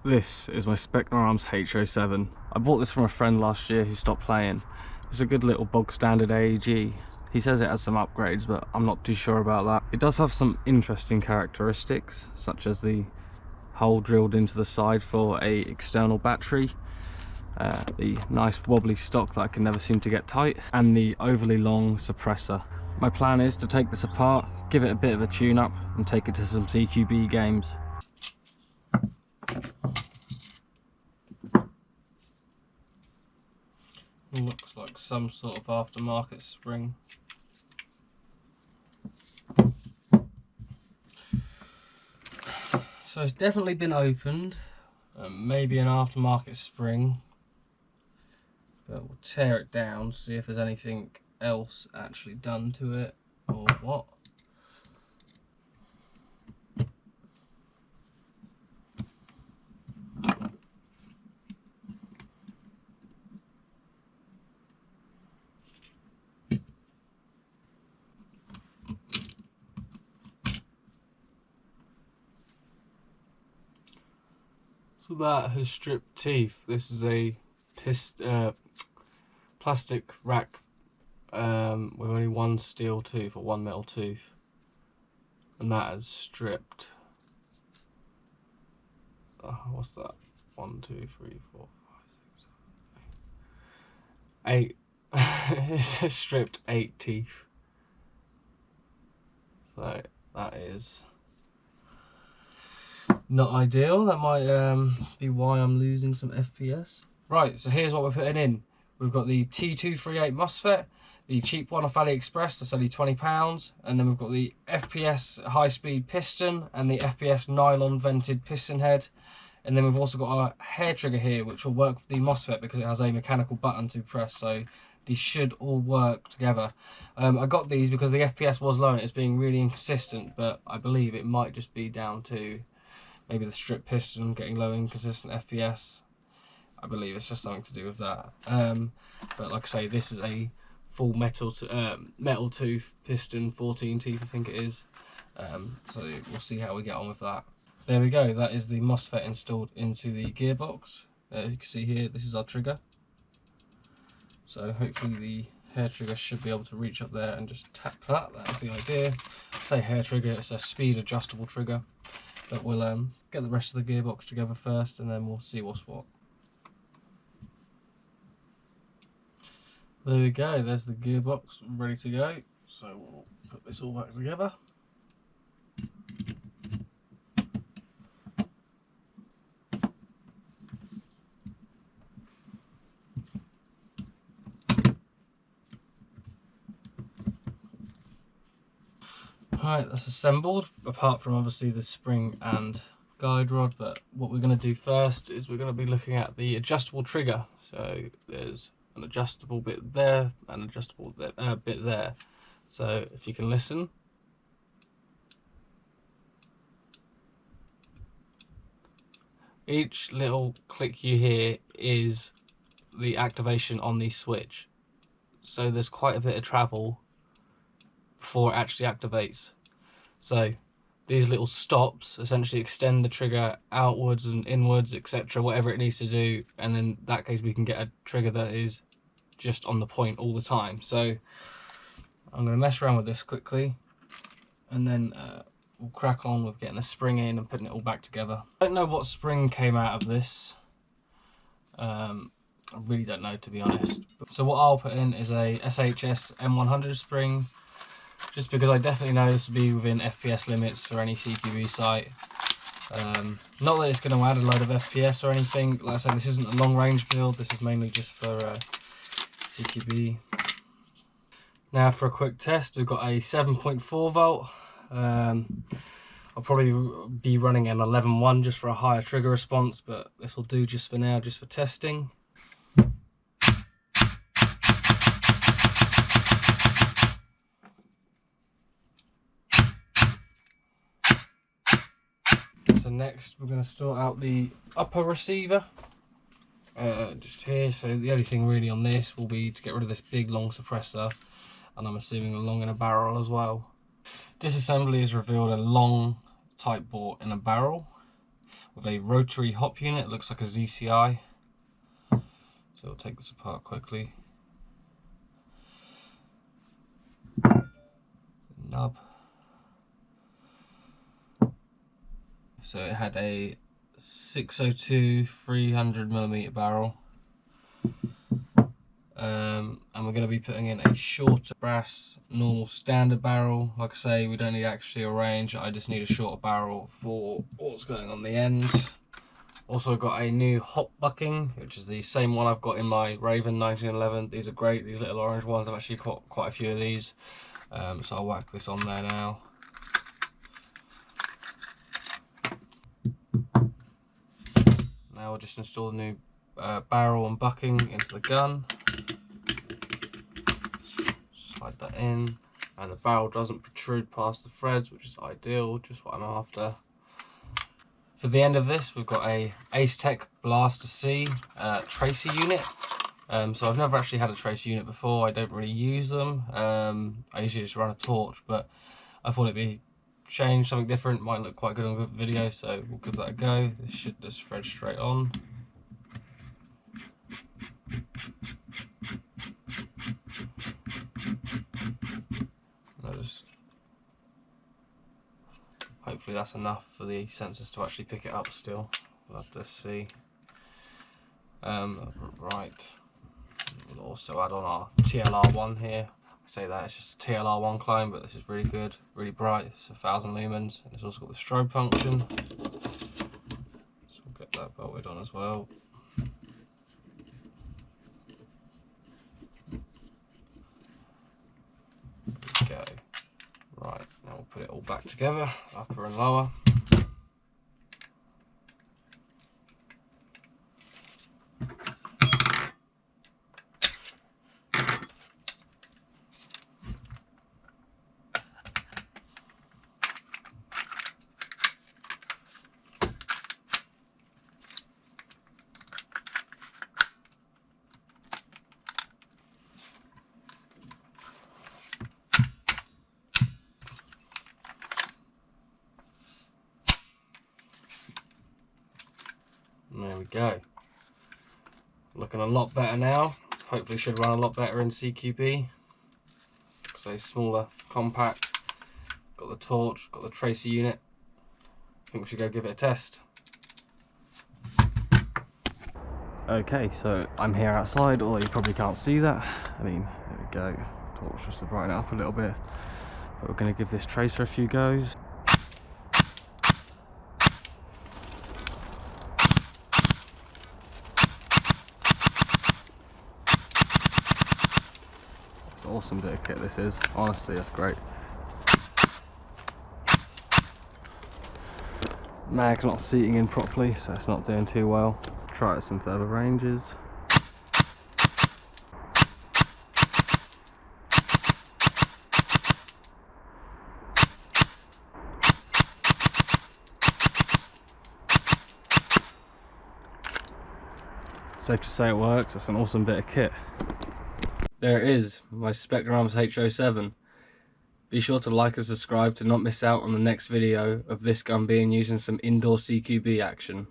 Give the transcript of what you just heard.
This is my Specna AEG. I bought this from a friend last year who stopped playing. It's a good little bog standard AEG. He says it has some upgrades, but I'm not too sure about that. It does have some interesting characteristics, such as the hole drilled into the side for a external battery, the nice wobbly stock that I can never seem to get tight, and the overly long suppressor. My plan is to take this apart, give it a bit of a tune up, and take it to some CQB games. Looks like some sort of aftermarket spring. So it's definitely been opened, maybe an aftermarket spring, but we'll tear it down, see if there's anything else actually done to it or what. So that has stripped teeth. This is a plastic rack with only one steel tooth or one metal tooth, and that has stripped. What's that? 1, 2, 3, 4, 5, 6, 7, 8. It's just stripped 8 teeth. So that is not ideal. That might be why I'm losing some FPS. Right, so here's what we're putting in. We've got the T238 MOSFET, the cheap one off AliExpress, that's only £20, and then we've got the FPS high-speed piston and the FPS nylon vented piston head, and then we've also got our hair trigger here, which will work with the MOSFET because it has a mechanical button to press, so these should all work together. I got these because the FPS was low and it's being really inconsistent, but I believe it might just be down to maybe the strip piston getting low inconsistent FPS. I believe it's just something to do with that. But like I say, this is a full metal tooth piston, 14 teeth I think it is. So we'll see how we get on with that. There we go, that is the MOSFET installed into the gearbox. You can see here, this is our trigger. So hopefully the hair trigger should be able to reach up there and just tap that. That's the idea. I say hair trigger, it's a speed adjustable trigger. But we'll get the rest of the gearbox together first, and then we'll see what's what. There we go, there's the gearbox ready to go. So we'll put this all back together. Alright, that's assembled, apart from obviously the spring and guide rod, but what we're going to do first is we're going to be looking at the adjustable trigger. So there's an adjustable bit there and an adjustable bit there. So if you can listen. Each little click you hear is the activation on the switch. So there's quite a bit of travel before it actually activates. So these little stops essentially extend the trigger outwards and inwards, etc., whatever it needs to do, and in that case we can get a trigger that is just on the point all the time. So I'm going to mess around with this quickly, and then we'll crack on with getting the spring in and putting it all back together. I don't know what spring came out of this. I really don't know, to be honest. So what I'll put in is a SA-H07 spring, just because I definitely know this will be within FPS limits for any CQB site. Not that it's going to add a load of FPS or anything. Like I said, this isn't a long range build, this is mainly just for CQB. Now for a quick test, we've got a 7.4 volt. I'll probably be running an 11.1 just for a higher trigger response, but this will do just for now, just for testing. So next we're going to sort out the upper receiver, just here. So the only thing really on this will be to get rid of this big long suppressor, and I'm assuming a long in a barrel as well. Disassembly has revealed a long type bore in a barrel, with a rotary hop unit. It looks like a ZCI. So we'll take this apart quickly. Nub. So it had a 602 300mm barrel. And we're going to be putting in a shorter brass normal standard barrel. Like I say, we don't need actually a range, I just need a shorter barrel for what's going on the end. Also got a new hop bucking, which is the same one I've got in my Raven 1911. These are great, these little orange ones. I've actually got quite a few of these, so I'll whack this on there now. Now we'll just install the new barrel and bucking into the gun. Slide that in, and the barrel doesn't protrude past the threads, which is ideal, just what I'm after. For the end of this, we've got a Ace Tech Blaster C tracer unit. So I've never actually had a tracer unit before. I don't really use them. I usually just run a torch, but I thought it'd be change, something different. Might look quite good on a video, so we'll give that a go. This should just thread straight on. Hopefully that's enough for the sensors to actually pick it up still. We'll have to see. Right, we'll also add on our TLR one here. I say that it's just a TLR one clone, but this is really good, really bright. It's 1000 lumens, and it's also got the strobe function. So we'll get that bolted on as well. There we go. Right, now we'll put it all back together, upper and lower. And there we go. Looking a lot better now. Hopefully should run a lot better in CQB. So smaller, compact. Got the torch, got the tracer unit. I think we should go give it a test. Okay, so I'm here outside, although you probably can't see that. I mean, there we go. Torch just to brighten it up a little bit. But we're going to give this tracer a few goes. Awesome bit of kit this is, honestly, that's great. Mag's not seating in properly, so it's not doing too well. Try it at some further ranges. Safe to say it works, that's an awesome bit of kit. There it is, my Specna SA-H07. Be sure to like and subscribe to not miss out on the next video of this gun being used in some indoor CQB action.